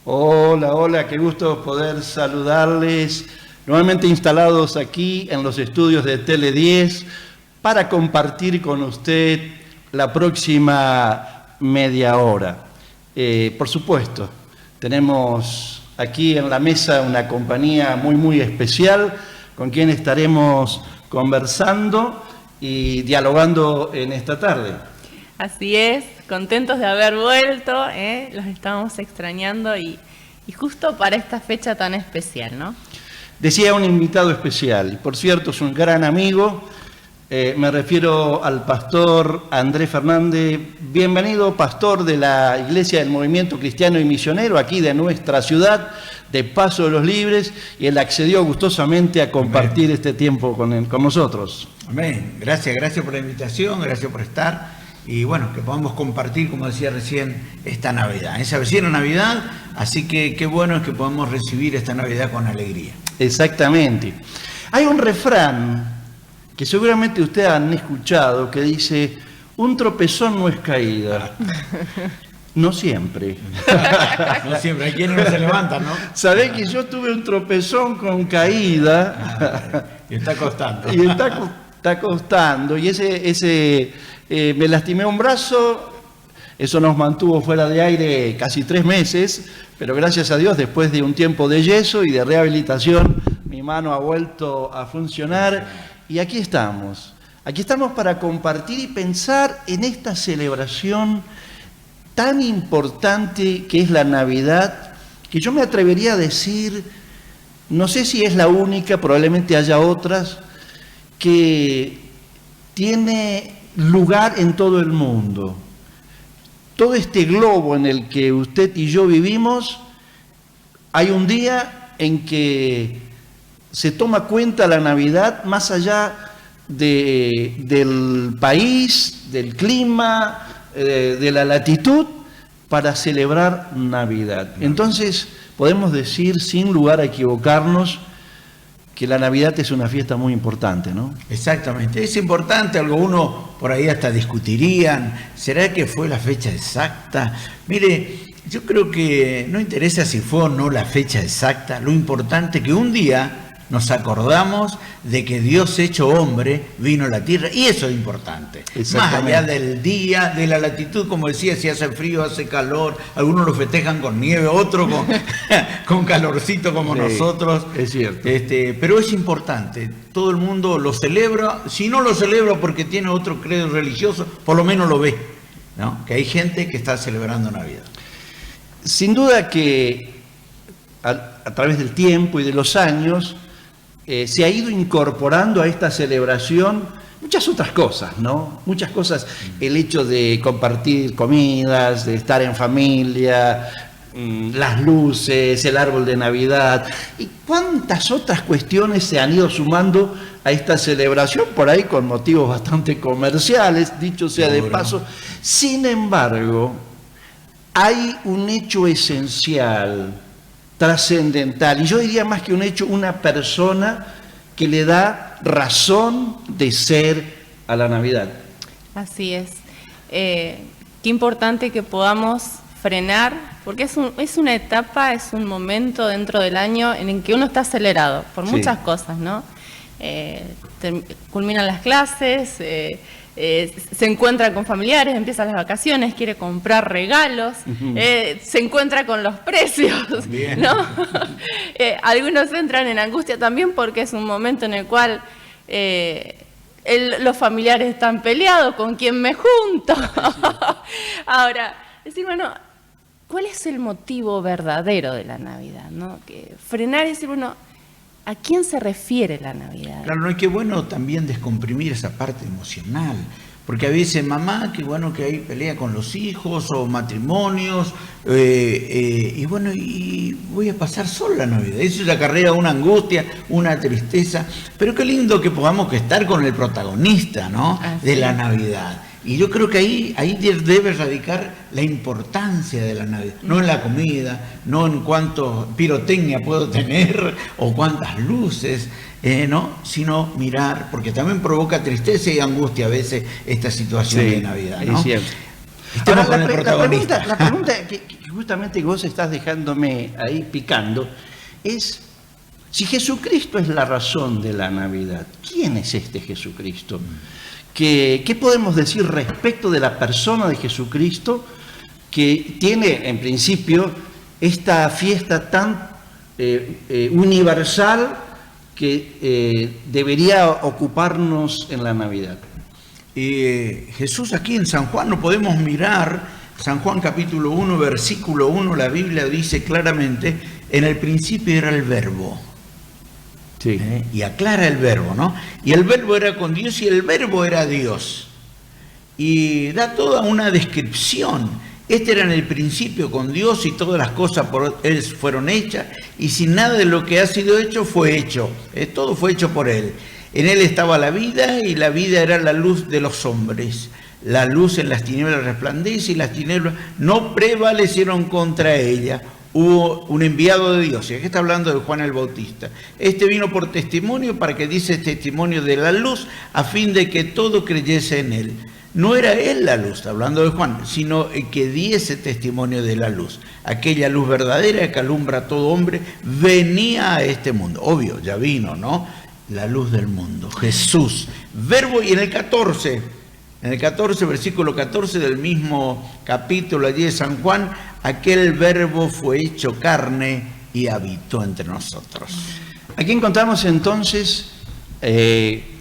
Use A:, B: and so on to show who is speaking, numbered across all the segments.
A: Hola, hola, qué gusto poder saludarles. Nuevamente instalados aquí en los estudios de Tele 10 para compartir con usted la próxima media hora. Por supuesto, tenemos aquí en la mesa una compañía muy especial con quien estaremos conversando y dialogando en esta tarde.
B: Así es, contentos de haber vuelto, los estábamos extrañando y justo para esta fecha tan especial, ¿no?
A: Decía un invitado especial, y por cierto es un gran amigo, me refiero al pastor Andrés Fernández. Bienvenido, pastor de la Iglesia del Movimiento Cristiano y Misionero, aquí de nuestra ciudad, de Paso de los Libres, y él accedió gustosamente a compartir este tiempo con nosotros.
C: Amén. Gracias por la invitación, gracias por estar. Y bueno, que podamos compartir, como decía recién, esta Navidad. Se avecina Navidad, así que qué bueno es que podamos recibir esta Navidad con alegría.
A: Exactamente. Hay un refrán que seguramente ustedes han escuchado que dice: un tropezón no es caída. No siempre.
C: No siempre, hay quienes no se levantan, ¿no?
A: Sabés que yo tuve un tropezón con caída.
C: Y está costando.
A: Y está costando. Y me lastimé un brazo, eso nos mantuvo fuera de aire casi 3 meses, pero gracias a Dios, después de un tiempo de yeso y de rehabilitación, mi mano ha vuelto a funcionar y aquí estamos. Aquí estamos para compartir y pensar en esta celebración tan importante que es la Navidad, que yo me atrevería a decir, no sé si es la única, probablemente haya otras, que tiene lugar en todo el mundo. Todo este globo en el que usted y yo vivimos, hay un día en que se toma cuenta la Navidad más allá del país, del clima, de la latitud, para celebrar Navidad. Entonces podemos decir, sin lugar a equivocarnos, que la Navidad es una fiesta muy importante, ¿no?
C: Exactamente, es importante, algunos por ahí hasta discutirían, ¿será que fue la fecha exacta? Mire, yo creo que no interesa si fue o no la fecha exacta, lo importante es que un día nos acordamos de que Dios hecho hombre vino a la tierra, y eso es importante. Más allá del día, de la latitud, como decía, si hace frío, hace calor, algunos lo festejan con nieve, otros con calorcito como nosotros.
A: Es cierto.
C: Pero es importante, todo el mundo lo celebra, si no lo celebra porque tiene otro credo religioso, por lo menos lo ve, ¿no? Que hay gente que está celebrando Navidad.
A: Sin duda que a través del tiempo y de los años, se ha ido incorporando a esta celebración muchas otras cosas, ¿no? Muchas cosas, el hecho de compartir comidas, de estar en familia, las luces, el árbol de Navidad, y cuántas otras cuestiones se han ido sumando a esta celebración, por ahí con motivos bastante comerciales, dicho sea de paso. Sin embargo, hay un hecho esencial, trascendental, y yo diría más que un hecho, una persona que le da razón de ser a la Navidad.
B: Así es. Qué importante que podamos frenar, porque es una etapa, es un momento dentro del año en el que uno está acelerado por muchas cosas, ¿no? Culminan las clases, se encuentra con familiares, empiezan las vacaciones, quiere comprar regalos, se encuentra con los precios, ¿no? Algunos entran en angustia también porque es un momento en el cual los familiares están peleados, ¿con quién me junto? Ahora, decir, bueno, ¿cuál es el motivo verdadero de la Navidad, ¿no? Que frenar y decir, bueno, ¿a quién se refiere la Navidad?
C: Claro, no, y qué bueno también descomprimir esa parte emocional, porque a veces mamá, qué bueno que hay pelea con los hijos o matrimonios, y bueno, y voy a pasar sola la Navidad. Eso ya acarrea una angustia, una tristeza, pero qué lindo que podamos estar con el protagonista, ¿no? De la Navidad. Y yo creo que ahí debe radicar la importancia de la Navidad, no en la comida, no en cuánto pirotecnia puedo tener o cuántas luces, ¿no? Sino mirar, porque también provoca tristeza y angustia a veces esta situación de Navidad, ¿no?
A: Es cierto.
C: Estemos con el protagonista.
A: La pregunta que justamente vos estás dejándome ahí picando es, si Jesucristo es la razón de la Navidad, ¿quién es este Jesucristo? ¿Qué podemos decir respecto de la persona de Jesucristo, que tiene en principio esta fiesta tan universal que debería ocuparnos en la Navidad?
C: Jesús aquí en San Juan, no podemos mirar, San Juan capítulo 1, versículo 1, la Biblia dice claramente, en el principio era el verbo.
A: Sí.
C: Y aclara el verbo, ¿no? Y el verbo era con Dios y el verbo era Dios. Y da toda una descripción. Este era en el principio con Dios y todas las cosas por Él fueron hechas y sin nada de lo que ha sido hecho fue hecho. Todo fue hecho por Él. En Él estaba la vida y la vida era la luz de los hombres. La luz en las tinieblas resplandece y las tinieblas no prevalecieron contra ella. Hubo un enviado de Dios, y aquí está hablando de Juan el Bautista. Este vino por testimonio para que diese testimonio de la luz a fin de que todo creyese en Él. No era Él la luz, hablando de Juan, sino el que diese testimonio de la luz. Aquella luz verdadera que alumbra a todo hombre venía a este mundo. Obvio, ya vino, ¿no? La luz del mundo, Jesús. Verbo, y en el 14, versículo 14 del mismo capítulo allí de San Juan, aquel verbo fue hecho carne y habitó entre nosotros.
A: Aquí encontramos entonces,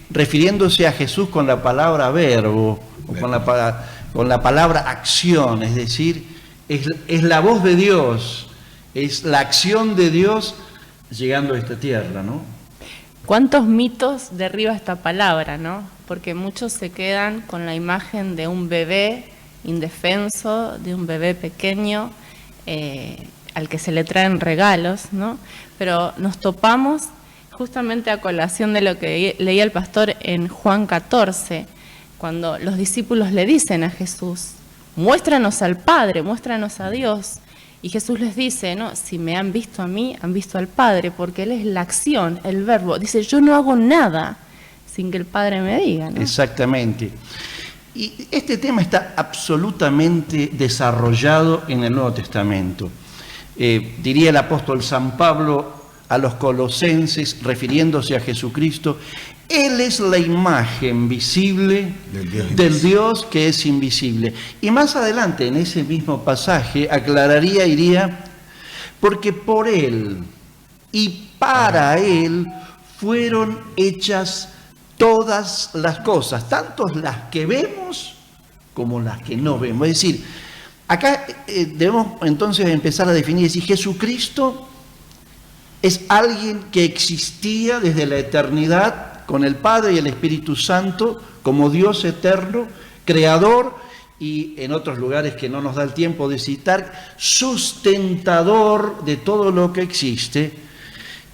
A: refiriéndose a Jesús con la palabra verbo, o con la palabra acción, es decir, es la voz de Dios, es la acción de Dios llegando a esta tierra, ¿no?
B: ¿Cuántos mitos derriba esta palabra, no? Porque muchos se quedan con la imagen de un bebé indefenso, de un bebé pequeño, al que se le traen regalos, ¿no? Pero nos topamos justamente a colación de lo que leía el pastor en Juan 14, cuando los discípulos le dicen a Jesús, muéstranos al Padre, muéstranos a Dios. Y Jesús les dice, no, si me han visto a mí, han visto al Padre, porque Él es la acción, el verbo. Dice, yo no hago nada sin que el Padre me diga, ¿no?
A: Exactamente. Y este tema está absolutamente desarrollado en el Nuevo Testamento. Diría el apóstol San Pablo a los colosenses, refiriéndose a Jesucristo, Él es la imagen visible del Dios que es invisible. Y más adelante, en ese mismo pasaje, aclararía, diría, porque por Él y para Él fueron hechas todas las cosas, tanto las que vemos como las que no vemos. Es decir, acá debemos entonces empezar a definir, si Jesucristo es alguien que existía desde la eternidad con el Padre y el Espíritu Santo como Dios eterno, creador y en otros lugares que no nos da el tiempo de citar, sustentador de todo lo que existe,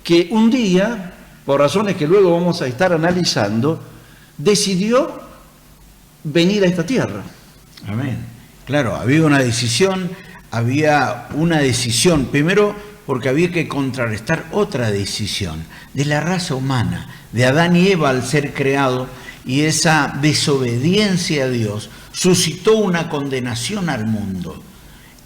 A: que un día, por razones que luego vamos a estar analizando, decidió venir a esta tierra.
C: Amén. Claro, había una decisión, primero porque había que contrarrestar otra decisión de la raza humana, de Adán y Eva al ser creado, y esa desobediencia a Dios suscitó una condenación al mundo.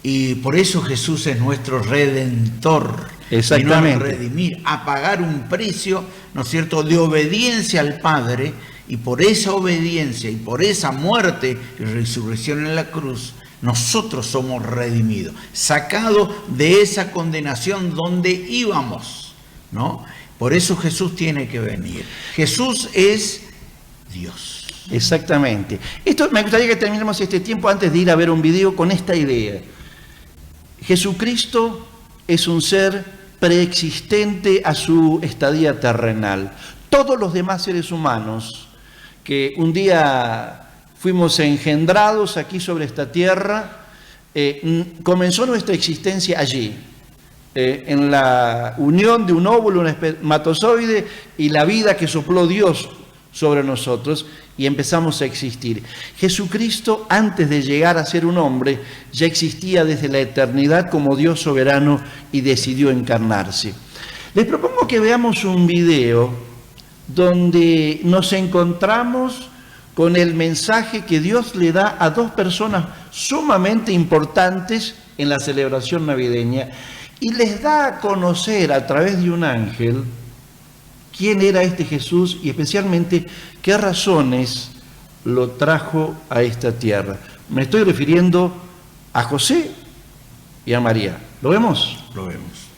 C: Y por eso Jesús es nuestro Redentor.
A: Exactamente.
C: Vino a redimir, a pagar un precio, ¿no es cierto?, de obediencia al Padre, y por esa obediencia y por esa muerte y resurrección en la cruz, nosotros somos redimidos, sacados de esa condenación donde íbamos, ¿no? Por eso Jesús tiene que venir. Jesús es Dios.
A: Exactamente. Esto me gustaría que terminemos este tiempo antes de ir a ver un video con esta idea. Jesucristo es un ser preexistente a su estadía terrenal. Todos los demás seres humanos que un día fuimos engendrados aquí sobre esta tierra, comenzó nuestra existencia allí, en la unión de un óvulo, un espermatozoide y la vida que sopló Dios sobre nosotros, y empezamos a existir. Jesucristo, antes de llegar a ser un hombre, ya existía desde la eternidad como Dios soberano y decidió encarnarse. Les propongo que veamos un video donde nos encontramos con el mensaje que Dios le da a dos personas sumamente importantes en la celebración navideña y les da a conocer a través de un ángel quién era este Jesús y especialmente qué razones lo trajo a esta tierra. Me estoy refiriendo a José y a María. ¿Lo vemos?
C: Lo vemos.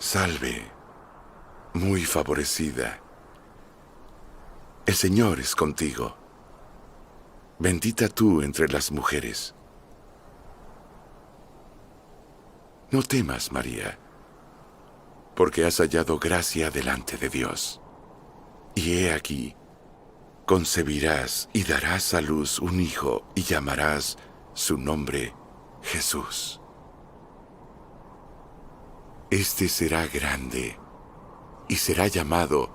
D: Salve, muy favorecida. El Señor es contigo. Bendita tú entre las mujeres. No temas, María, porque has hallado gracia delante de Dios. Y he aquí, concebirás y darás a luz un hijo y llamarás su nombre Jesús. Este será grande y será llamado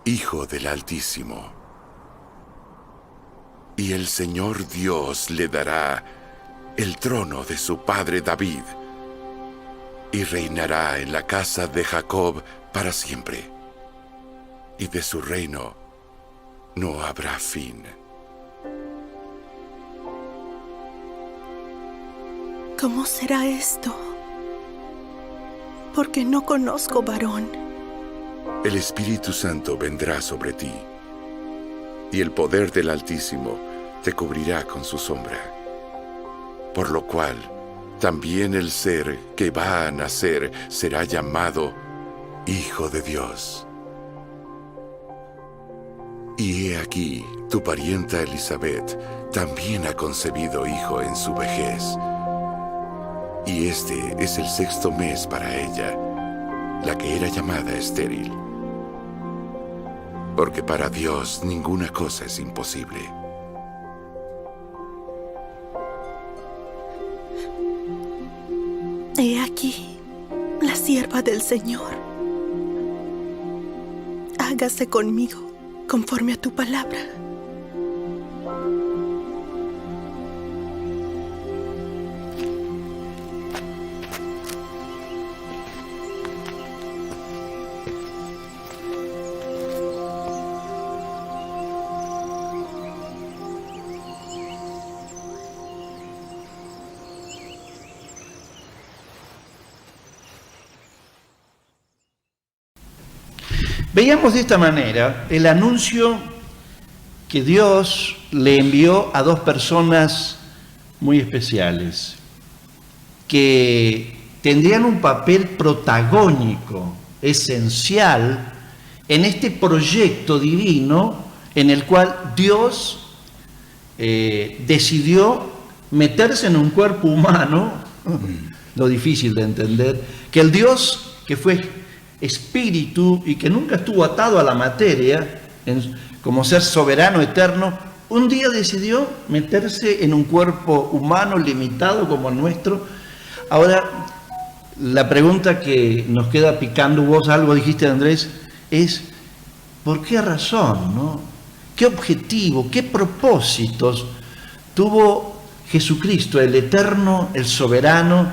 D: Hijo del Altísimo. Y el Señor Dios le dará el trono de su padre David y reinará en la casa de Jacob para siempre. Y de su reino no habrá fin.
E: ¿Cómo será esto? Porque no conozco varón.
D: El Espíritu Santo vendrá sobre ti, y el poder del Altísimo te cubrirá con su sombra. Por lo cual, también el ser que va a nacer será llamado Hijo de Dios. Y he aquí, tu parienta Elizabeth también ha concebido hijo en su vejez. Y este es el 6º mes para ella, la que era llamada estéril. Porque para Dios ninguna cosa es imposible.
E: He aquí, la sierva del Señor. Hágase conmigo conforme a tu palabra.
A: Veíamos de esta manera el anuncio que Dios le envió a dos personas muy especiales, que tendrían un papel protagónico, esencial, en este proyecto divino en el cual Dios decidió meterse en un cuerpo humano, lo difícil de entender, que el Dios que fue espíritu y que nunca estuvo atado a la materia, como ser soberano eterno, un día decidió meterse en un cuerpo humano limitado como el nuestro. Ahora, la pregunta que nos queda picando, vos algo dijiste, Andrés, es ¿por qué razón, no? ¿Qué objetivo, qué propósitos tuvo Jesucristo, el eterno, el soberano,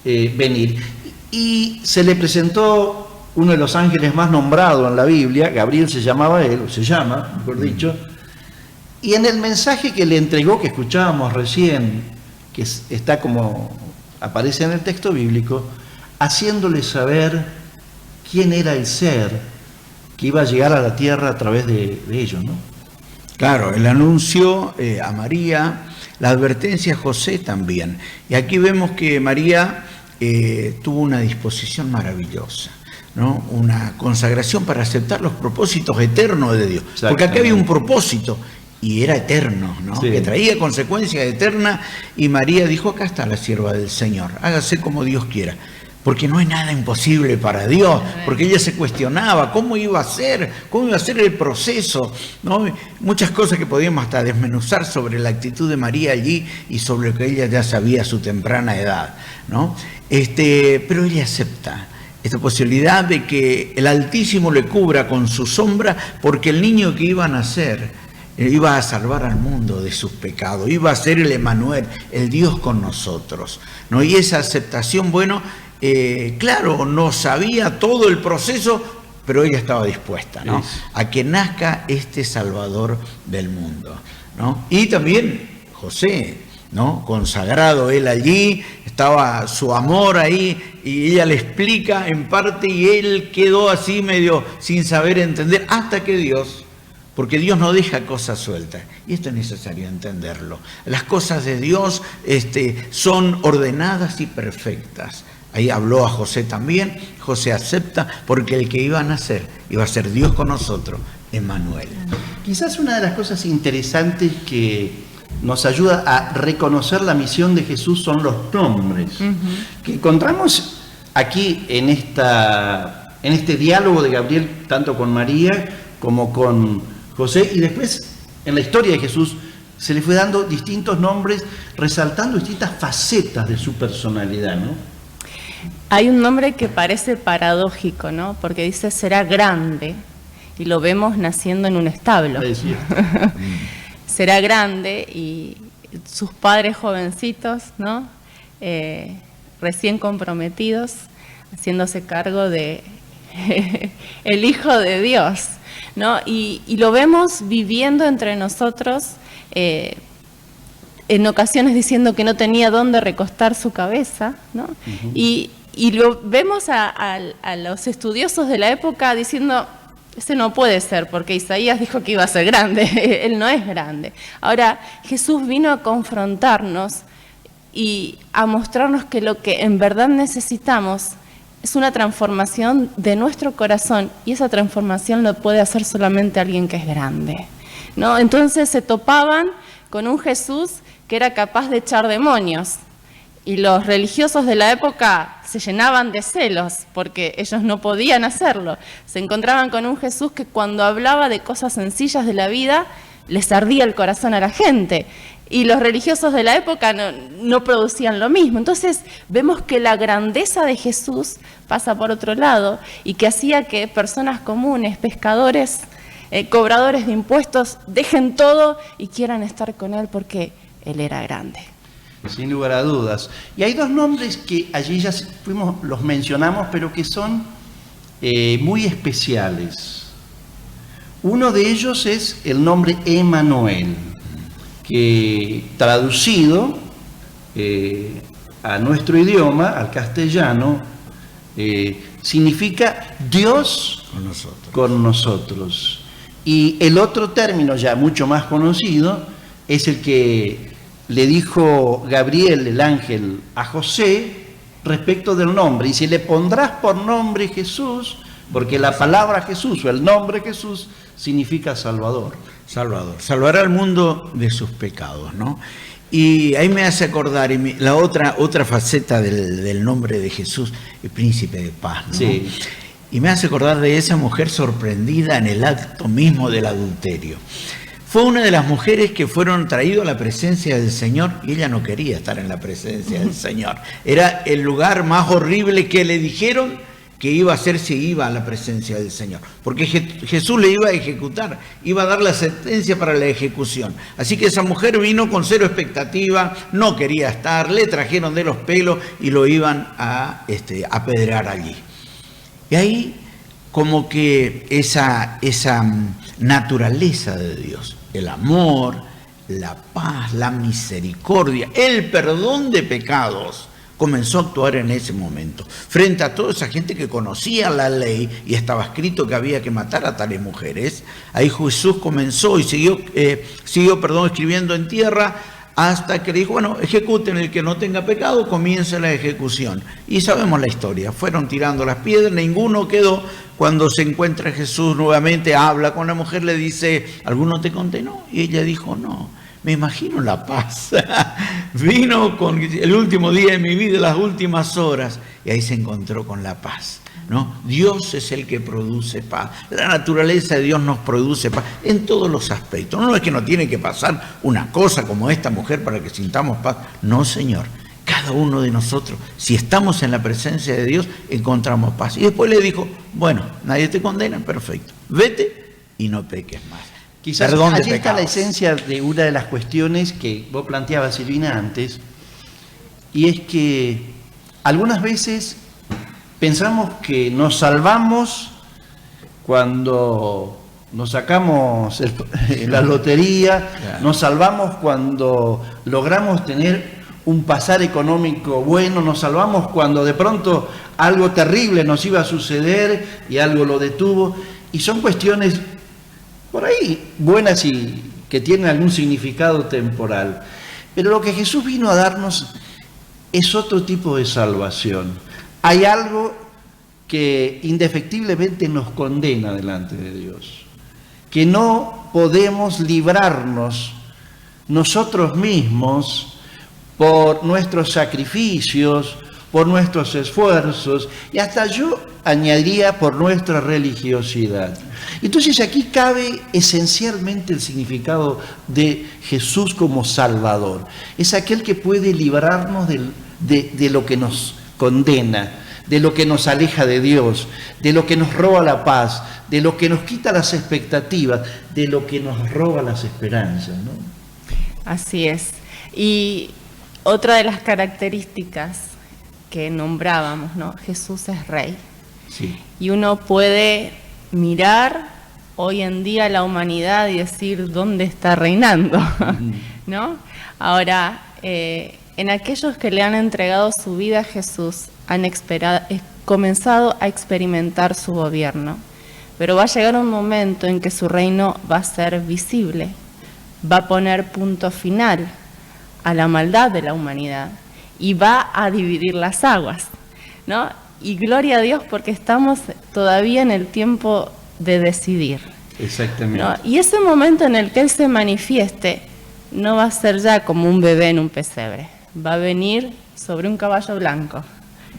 A: venir? Y se le presentó uno de los ángeles más nombrados en la Biblia, Gabriel se llamaba él, o se llama, mejor dicho, y en el mensaje que le entregó, que escuchábamos recién, que está como aparece en el texto bíblico, haciéndole saber quién era el ser que iba a llegar a la tierra a través de ellos, ¿no?
C: Claro, el anuncio a María, la advertencia a José también. Y aquí vemos que María tuvo una disposición maravillosa, ¿no? Una consagración para aceptar los propósitos eternos de Dios. Porque acá había un propósito y era eterno, ¿no? Sí. Que traía consecuencias eternas, y María dijo: acá está la sierva del Señor, hágase como Dios quiera. Porque no hay nada imposible para Dios, porque ella se cuestionaba cómo iba a ser el proceso, ¿no? Muchas cosas que podíamos hasta desmenuzar sobre la actitud de María allí y sobre lo que ella ya sabía a su temprana edad, ¿no? Pero ella acepta esta posibilidad de que el Altísimo le cubra con su sombra, porque el niño que iba a nacer iba a salvar al mundo de sus pecados, iba a ser el Emmanuel, el Dios con nosotros, ¿no? Y esa aceptación, bueno, claro, no sabía todo el proceso, pero ella estaba dispuesta, ¿no? A que nazca este Salvador del mundo, ¿no? Y también José, ¿no? Consagrado él allí, estaba su amor ahí, y ella le explica en parte, y él quedó así medio sin saber entender, hasta que Dios, porque Dios no deja cosas sueltas, y esto es necesario entenderlo. Las cosas de Dios son ordenadas y perfectas. Ahí habló a José también. José acepta, porque el que iba a nacer iba a ser Dios con nosotros, Emmanuel.
A: Quizás una de las cosas interesantes que nos ayuda a reconocer la misión de Jesús son los nombres, que encontramos aquí en este diálogo de Gabriel, tanto con María como con José, y después en la historia de Jesús se le fue dando distintos nombres, resaltando distintas facetas de su personalidad, ¿no?
B: Hay un nombre que parece paradójico, ¿no? Porque dice será grande, y lo vemos naciendo en un establo. Será grande, y sus padres jovencitos, ¿no? Recién comprometidos, haciéndose cargo de el Hijo de Dios, ¿no? Y lo vemos viviendo entre nosotros, en ocasiones diciendo que no tenía dónde recostar su cabeza, ¿no? Y lo vemos a los estudiosos de la época diciendo: ese no puede ser, porque Isaías dijo que iba a ser grande, él no es grande. Ahora, Jesús vino a confrontarnos y a mostrarnos que lo que en verdad necesitamos es una transformación de nuestro corazón, y esa transformación lo puede hacer solamente alguien que es grande, ¿no? Entonces se topaban con un Jesús que era capaz de echar demonios, y los religiosos de la época se llenaban de celos porque ellos no podían hacerlo. Se encontraban con un Jesús que cuando hablaba de cosas sencillas de la vida les ardía el corazón a la gente, y los religiosos de la época no producían lo mismo. Entonces vemos que la grandeza de Jesús pasa por otro lado, y que hacía que personas comunes, pescadores, cobradores de impuestos, dejen todo y quieran estar con él porque él era grande.
A: Sin lugar a dudas. Y hay dos nombres que allí ya los mencionamos, pero que son muy especiales. Uno de ellos es el nombre Emmanuel, que traducido a nuestro idioma, al castellano, significa Dios con nosotros. Y el otro término, ya mucho más conocido, es el que le dijo Gabriel, el ángel, a José respecto del nombre. Y si le pondrás por nombre Jesús, porque la palabra Jesús o el nombre Jesús significa Salvador.
C: Salvador. Salvará al mundo de sus pecados, ¿no? Y ahí me hace acordar la otra faceta del nombre de Jesús, el príncipe de paz, ¿no?
A: Sí.
C: Y me hace acordar de esa mujer sorprendida en el acto mismo del adulterio. Fue una de las mujeres que fueron traídas a la presencia del Señor, y ella no quería estar en la presencia del Señor. Era el lugar más horrible que le dijeron que iba a hacer si iba a la presencia del Señor. Porque Jesús le iba a ejecutar, iba a dar la sentencia para la ejecución. Así que esa mujer vino con cero expectativa, no quería estar, le trajeron de los pelos y lo iban a apedrear allí. Y ahí como que esa naturaleza de Dios, el amor, la paz, la misericordia, el perdón de pecados, comenzó a actuar en ese momento. Frente a toda esa gente que conocía la ley y estaba escrito que había que matar a tales mujeres, ahí Jesús comenzó y siguió escribiendo en tierra hasta que dijo, bueno, ejecuten el que no tenga pecado, comience la ejecución. Y sabemos la historia, fueron tirando las piedras, ninguno quedó. Cuando se encuentra Jesús nuevamente, habla con la mujer, le dice, ¿alguno te condenó? Y ella dijo, no. Me imagino la paz. Vino con el último día de mi vida, las últimas horas, y ahí se encontró con la paz, ¿no? Dios es el que produce paz. La naturaleza de Dios nos produce paz en todos los aspectos. No es que nos tiene que pasar una cosa como esta mujer para que sintamos paz. No, Señor. Cada uno de nosotros, si estamos en la presencia de Dios, encontramos paz. Y después le dijo, bueno, nadie te condena, perfecto. Vete y no peques más.
A: Quizás allí está la esencia de una de las cuestiones que vos planteabas, Silvina, antes, y es que algunas veces pensamos que nos salvamos cuando nos sacamos la lotería, nos salvamos cuando logramos tener un pasar económico bueno, nos salvamos cuando de pronto algo terrible nos iba a suceder y algo lo detuvo, y son cuestiones por ahí buenas y que tienen algún significado temporal. Pero lo que Jesús vino a darnos es otro tipo de salvación. Hay algo que indefectiblemente nos condena delante de Dios, que no podemos librarnos nosotros mismos por nuestros sacrificios, por nuestros esfuerzos, y hasta yo añadiría por nuestra religiosidad. Entonces aquí cabe esencialmente el significado de Jesús como Salvador. Es aquel que puede librarnos de lo que nos condena, de lo que nos aleja de Dios, de lo que nos roba la paz, de lo que nos quita las expectativas, de lo que nos roba las esperanzas, ¿no?
B: Así es. Y otra de las características que nombrábamos, ¿no? Jesús es Rey.
A: Sí.
B: Y uno puede mirar hoy en día la humanidad y decir dónde está reinando, ¿no? Ahora, en aquellos que le han entregado su vida a Jesús, han comenzado a experimentar su gobierno, pero va a llegar un momento en que su reino va a ser visible, va a poner punto final a la maldad de la humanidad y va a dividir las aguas, ¿no? Y gloria a Dios porque estamos todavía en el tiempo de decidir.
A: Exactamente.
B: ¿No? Y ese momento en el que Él se manifieste no va a ser ya como un bebé en un pesebre, va a venir sobre un caballo blanco,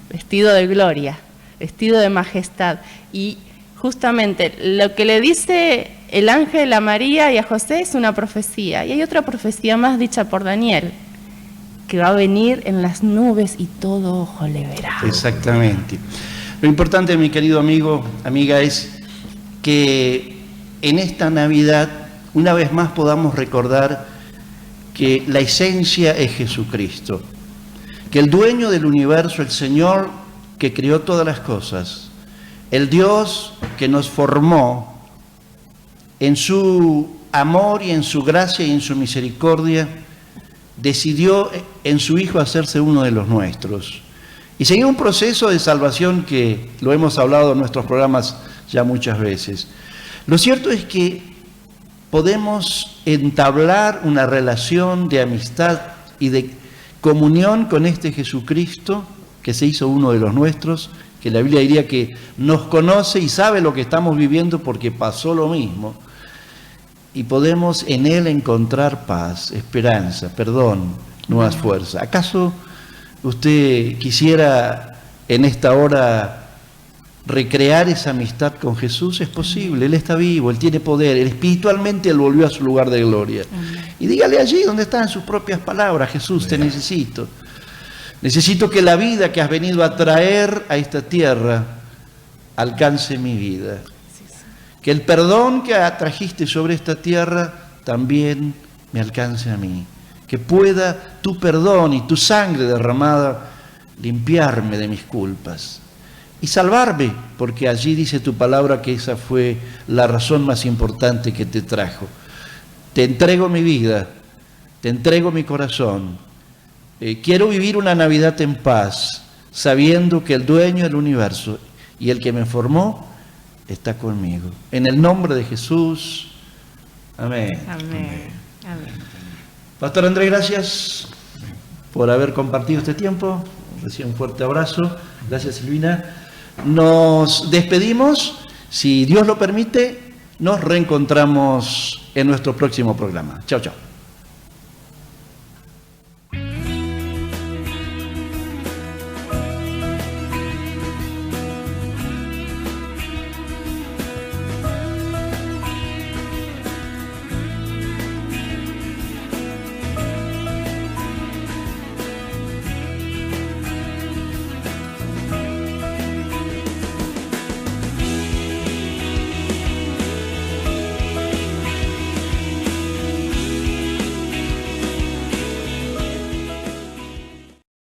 B: vestido de gloria, vestido de majestad. Y justamente lo que le dice el ángel a María y a José es una profecía. Y hay otra profecía más dicha por Daniel, que va a venir en las nubes y todo ojo le verá.
A: Exactamente. Lo importante, mi querido amigo, amiga, es que en esta Navidad, una vez más podamos recordar que la esencia es Jesucristo, que el dueño del universo, el Señor que creó todas las cosas, el Dios que nos formó en su amor y en su gracia y en su misericordia, decidió en su Hijo hacerse uno de los nuestros y seguir un proceso de salvación que lo hemos hablado en nuestros programas ya muchas veces. Lo cierto es que podemos entablar una relación de amistad y de comunión con este Jesucristo que se hizo uno de los nuestros, que la Biblia diría que nos conoce y sabe lo que estamos viviendo porque pasó lo mismo. Y podemos en Él encontrar paz, esperanza, perdón, nuevas fuerzas. ¿Acaso usted quisiera en esta hora recrear esa amistad con Jesús? Es posible, Él está vivo, Él tiene poder, Él espiritualmente Él volvió a su lugar de gloria. Y dígale allí donde están sus propias palabras: Jesús, te necesito. Necesito que la vida que has venido a traer a esta tierra alcance mi vida. Que el perdón que trajiste sobre esta tierra también me alcance a mí. Que pueda tu perdón y tu sangre derramada limpiarme de mis culpas y salvarme, porque allí dice tu palabra que esa fue la razón más importante que te trajo. Te entrego mi vida, te entrego mi corazón, quiero vivir una Navidad en paz, sabiendo que el dueño del universo y el que me formó está conmigo. En el nombre de Jesús. Amén.
B: Amén. Amén.
A: Pastor Andrés, gracias por haber compartido este tiempo. Recién un fuerte abrazo. Gracias, Silvina. Nos despedimos. Si Dios lo permite, nos reencontramos en nuestro próximo programa. Chao, chao.